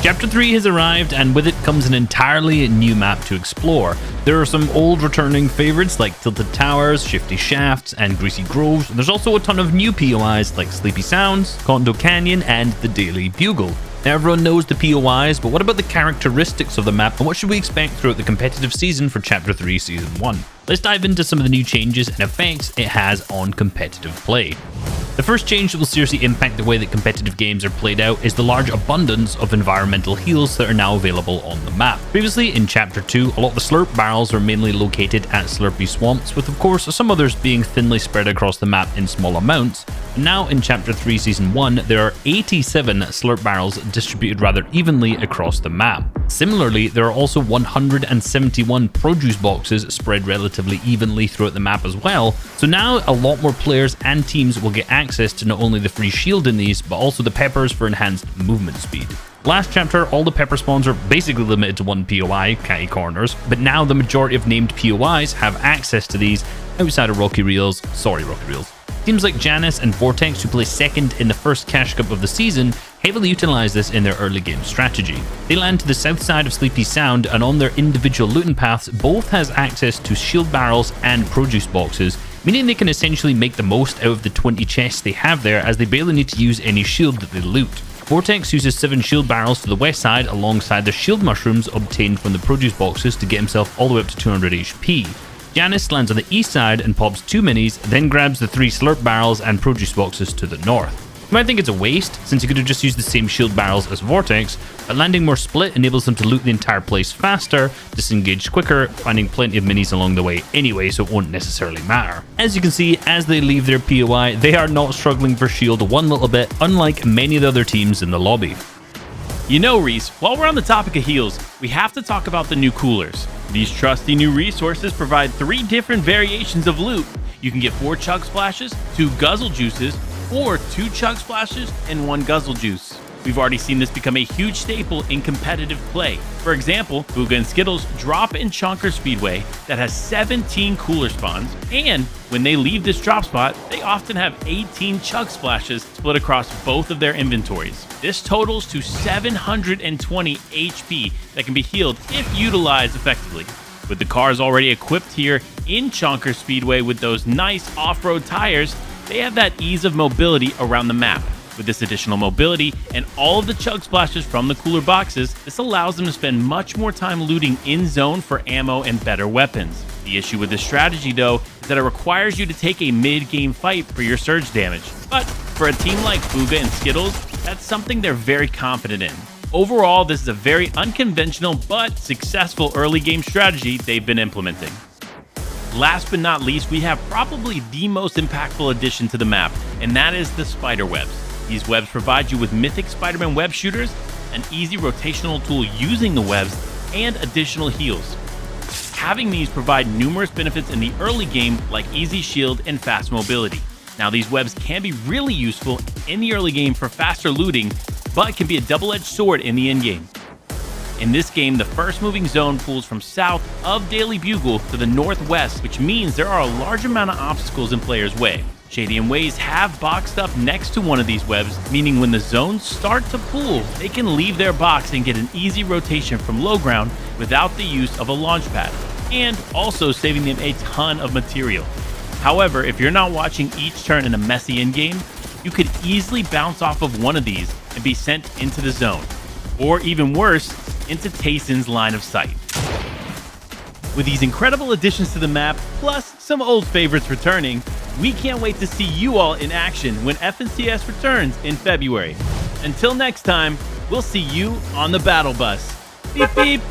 Chapter 3 has arrived, and with it comes an entirely new map to explore. There are some old returning favorites like Tilted Towers, Shifty Shafts, and Greasy Groves. There's also a ton of new POIs like Sleepy Sounds, Condo Canyon, and the Daily Bugle. Now, everyone knows the POIs, but what about the characteristics of the map, and what should we expect throughout the competitive season for Chapter 3 Season 1? Let's dive into some of the new changes and effects it has on competitive play. The first change that will seriously impact the way that competitive games are played out is the large abundance of environmental heals that are now available on the map. Previously, in Chapter 2, a lot of the slurp barrels were mainly located at Slurpy Swamps, with of course some others being thinly spread across the map in small amounts. Now in Chapter 3 Season 1, there are 87 slurp barrels distributed rather evenly across the map. Similarly, there are also 171 produce boxes spread relatively evenly throughout the map as well, so now a lot more players and teams will get access to not only the free shield in these, but also the peppers for enhanced movement speed. Last chapter, all the pepper spawns were basically limited to one POI, Catty Corners, but now the majority of named POIs have access to these outside of Rocky Reels. Teams like Janice and Vortex, who placed second in the first Cash Cup of the season, heavily utilize this in their early game strategy. They land to the south side of Sleepy Sound, and on their individual looting paths, both has access to shield barrels and produce boxes, meaning they can essentially make the most out of the 20 chests they have there, as they barely need to use any shield that they loot. Vortex uses 7 shield barrels to the west side alongside the shield mushrooms obtained from the produce boxes to get himself all the way up to 200 HP. Janice lands on the east side and pops 2 minis, then grabs the 3 slurp barrels and produce boxes to the north. You might think it's a waste, since he could have just used the same shield barrels as Vortex, but landing more split enables them to loot the entire place faster, disengage quicker, finding plenty of minis along the way anyway, so it won't necessarily matter. As you can see, as they leave their POI, they are not struggling for shield one little bit, unlike many of the other teams in the lobby. You know, Reese, while we're on the topic of heals, we have to talk about the new coolers. These trusty new resources provide 3 different variations of loot. You can get 4 chug splashes, 2 guzzle juices, or 2 chug splashes and 1 guzzle juice. We've already seen this become a huge staple in competitive play. For example, Booga and Skittles drop in Chonker Speedway that has 17 cooler spawns, and when they leave this drop spot, they often have 18 chug splashes split across both of their inventories. This totals to 720 HP that can be healed if utilized effectively. With the cars already equipped here in Chonker Speedway with those nice off-road tires, they have that ease of mobility around the map. With this additional mobility and all of the chug splashes from the cooler boxes, this allows them to spend much more time looting in zone for ammo and better weapons. The issue with this strategy, though, is that it requires you to take a mid-game fight for your surge damage. But for a team like Booga and Skittles, that's something they're very confident in. Overall, this is a very unconventional but successful early game strategy they've been implementing. Last but not least, we have probably the most impactful addition to the map, and that is the spider webs. These webs provide you with mythic Spider-Man web shooters, an easy rotational tool using the webs, and additional heals. Having these provide numerous benefits in the early game, like easy shield and fast mobility. Now, these webs can be really useful in the early game for faster looting, but can be a double-edged sword in the end game. In this game, the first moving zone pulls from south of Daily Bugle to the northwest, which means there are a large amount of obstacles in players' way. Shady and Waze have boxed up next to one of these webs, meaning when the zones start to pool, they can leave their box and get an easy rotation from low ground without the use of a launch pad, and also saving them a ton of material. However, if you're not watching each turn in a messy endgame, you could easily bounce off of one of these and be sent into the zone, or even worse, into Tayson's line of sight. With these incredible additions to the map, plus some old favorites returning, we can't wait to see you all in action when FNCS returns in February. Until next time, we'll see you on the battle bus. Beep beep!